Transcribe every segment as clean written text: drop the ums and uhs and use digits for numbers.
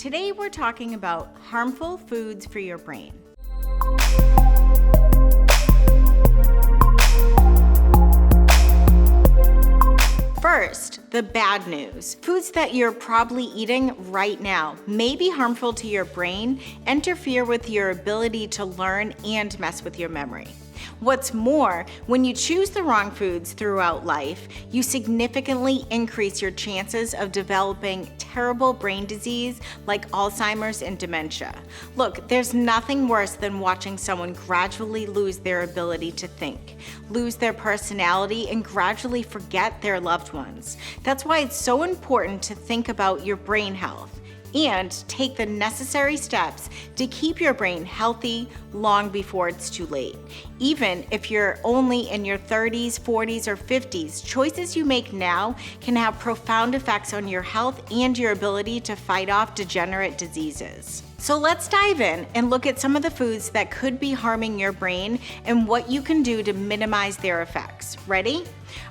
Today we're talking about harmful foods for your brain. First, the bad news. Foods that you're probably eating right now may be harmful to your brain, interfere with your ability to learn, and mess with your memory. What's more, when you choose the wrong foods throughout life, you significantly increase your chances of developing terrible brain disease like Alzheimer's and dementia. Look, there's nothing worse than watching someone gradually lose their ability to think, lose their personality, and gradually forget their loved ones. That's why it's so important to think about your brain health and take the necessary steps to keep your brain healthy long before it's too late. Even if you're only in your 30s, 40s, or 50s, choices you make now can have profound effects on your health and your ability to fight off degenerate diseases. So let's dive in and look at some of the foods that could be harming your brain and what you can do to minimize their effects. Ready?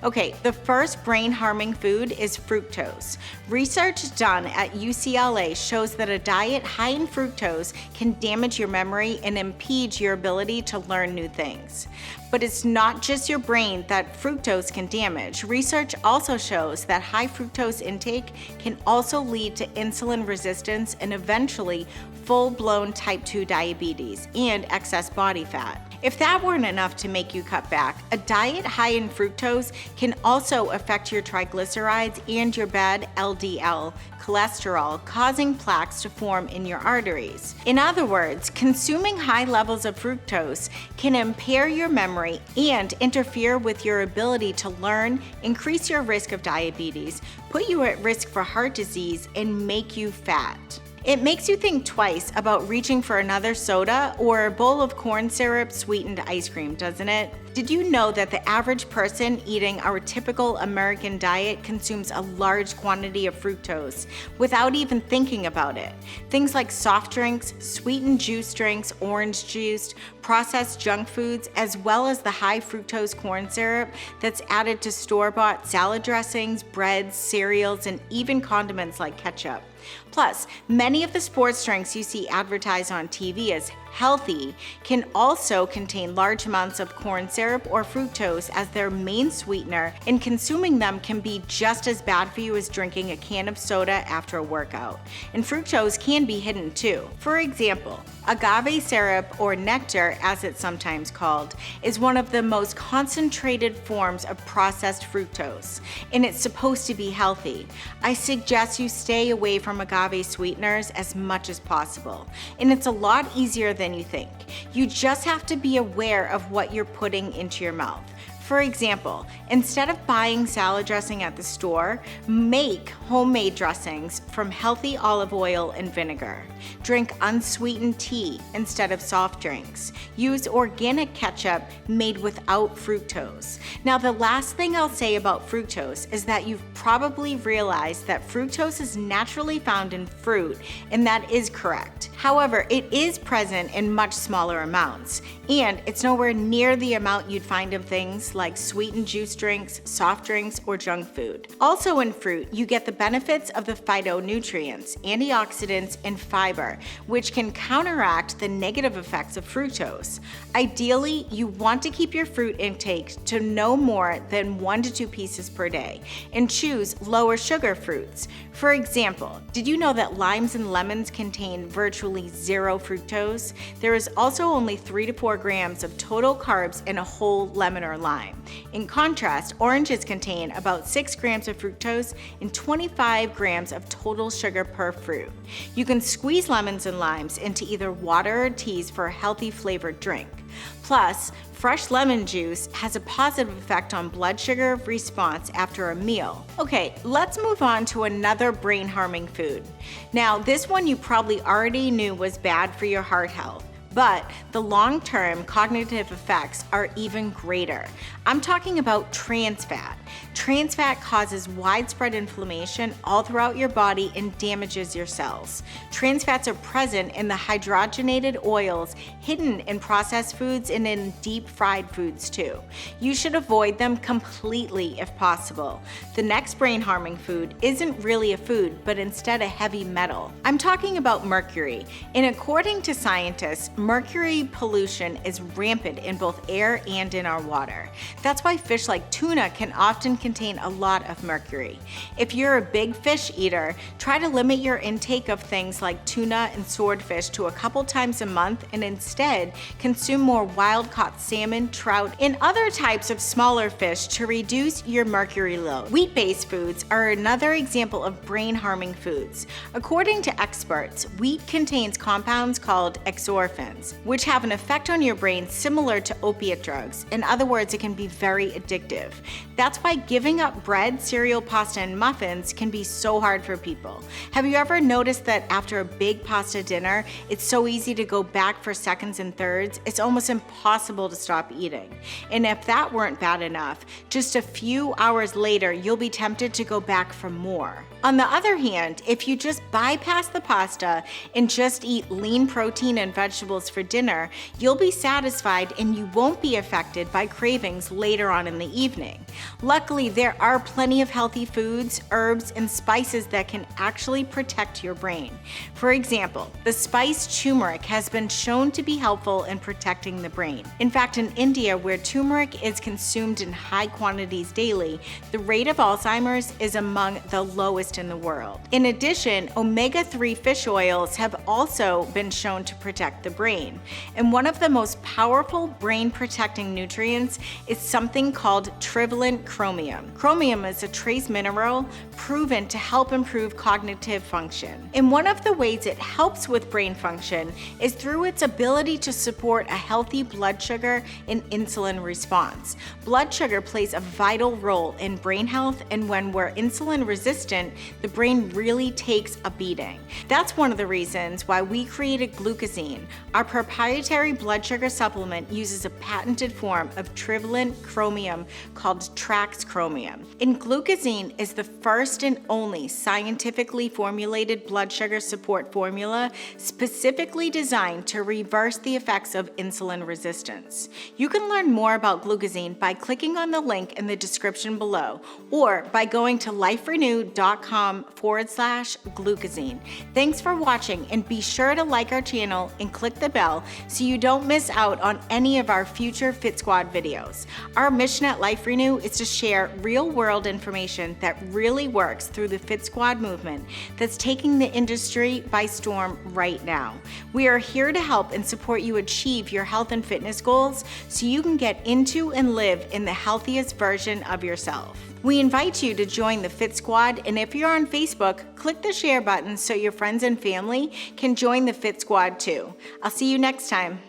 Okay, the first brain-harming food is fructose. Research done at UCLA shows that a diet high in fructose can damage your memory and impede your ability to learn new things. But it's not just your brain that fructose can damage. Research also shows that high fructose intake can also lead to insulin resistance and eventually full-blown type 2 diabetes and excess body fat. If that weren't enough to make you cut back, a diet high in fructose can also affect your triglycerides and your bad LDL cholesterol, causing plaques to form in your arteries. In other words, consuming high levels of fructose can impair your memory and interfere with your ability to learn, increase your risk of diabetes, put you at risk for heart disease, and make you fat. It makes you think twice about reaching for another soda or a bowl of corn syrup sweetened ice cream, doesn't it? Did you know that the average person eating our typical American diet consumes a large quantity of fructose without even thinking about it? Things like soft drinks, sweetened juice drinks, orange juice, processed junk foods, as well as the high fructose corn syrup that's added to store-bought salad dressings, breads, cereals, and even condiments like ketchup. Plus, many of the sports drinks you see advertised on TV as healthy can also contain large amounts of corn syrup or fructose as their main sweetener, and consuming them can be just as bad for you as drinking a can of soda after a workout. And fructose can be hidden too. For example, agave syrup, or nectar as it's sometimes called, is one of the most concentrated forms of processed fructose, and it's supposed to be healthy. I suggest you stay away from agave sweeteners as much as possible, and it's a lot easier than you think. You just have to be aware of what you're putting into your mouth. For example, instead of buying salad dressing at the store, make homemade dressings from healthy olive oil and vinegar. Drink unsweetened tea instead of soft drinks. Use organic ketchup made without fructose. Now, the last thing I'll say about fructose is that you've probably realized that fructose is naturally found in fruit, and that is correct. However, it is present in much smaller amounts, and it's nowhere near the amount you'd find in things like sweetened juice drinks, soft drinks, or junk food. Also in fruit, you get the benefits of the phytonutrients, antioxidants, and fiber, which can counteract the negative effects of fructose. Ideally, you want to keep your fruit intake to no more than 1 to 2 pieces per day, and choose lower sugar fruits. For example, did you know that limes and lemons contain virtually 0 fructose? There is also only 3 to 4 grams of total carbs in a whole lemon or lime. In contrast, oranges contain about 6 grams of fructose and 25 grams of total sugar per fruit. You can squeeze lemons and limes into either water or teas for a healthy flavored drink. Plus, fresh lemon juice has a positive effect on blood sugar response after a meal. Okay, let's move on to another brain-harming food. Now, this one you probably already knew was bad for your heart health: but the long-term cognitive effects are even greater. I'm talking about trans fat. Trans fat causes widespread inflammation all throughout your body and damages your cells. Trans fats are present in the hydrogenated oils, hidden in processed foods, and in deep fried foods too. You should avoid them completely if possible. The next brain-harming food isn't really a food, but instead a heavy metal. I'm talking about mercury. And according to scientists, mercury pollution is rampant in both air and in our water. That's why fish like tuna can often contain a lot of mercury. If you're a big fish eater, try to limit your intake of things like tuna and swordfish to a couple times a month, and instead consume more wild-caught salmon, trout, and other types of smaller fish to reduce your mercury load. Wheat-based foods are another example of brain-harming foods. According to experts, wheat contains compounds called exorphins, which have an effect on your brain similar to opiate drugs. In other words, it can be very addictive. That's why giving up bread, cereal, pasta, and muffins can be so hard for people. Have you ever noticed that after a big pasta dinner, it's so easy to go back for seconds and thirds? It's almost impossible to stop eating. And if that weren't bad enough, just a few hours later, you'll be tempted to go back for more. On the other hand, if you just bypass the pasta and just eat lean protein and vegetables for dinner, you'll be satisfied and you won't be affected by cravings later on in the evening. Luckily, there are plenty of healthy foods, herbs, and spices that can actually protect your brain. For example, the spice turmeric has been shown to be helpful in protecting the brain. In fact, in India, where turmeric is consumed in high quantities daily, the rate of Alzheimer's is among the lowest in the world. In addition, omega-3 fish oils have also been shown to protect the brain. And one of the most powerful brain-protecting nutrients is something called trivalent chromium. Chromium is a trace mineral proven to help improve cognitive function. And one of the ways it helps with brain function is through its ability to support a healthy blood sugar and insulin response. Blood sugar plays a vital role in brain health, and when we're insulin resistant, the brain really takes a beating. That's one of the reasons why we created glucosine. Our proprietary blood sugar supplement uses a patented form of trivalent chromium called Trax chromium. And glucosine is the first and only scientifically formulated blood sugar support formula specifically designed to reverse the effects of insulin resistance. You can learn more about glucosine by clicking on the link in the description below, or by going to liferenu.com/glucosine. Thanks for watching, and be sure to like our channel and click the bell so you don't miss out on any of our future Fit Squad videos. Our mission at LifeRenew is to share real-world information that really works through the Fit Squad movement that's taking the industry by storm right now. We are here to help and support you achieve your health and fitness goals so you can get into and live in the healthiest version of yourself. We invite you to join the Fit Squad, and if you're on Facebook, click the share button so your friends and family can join the Fit Squad too. I'll see you next time.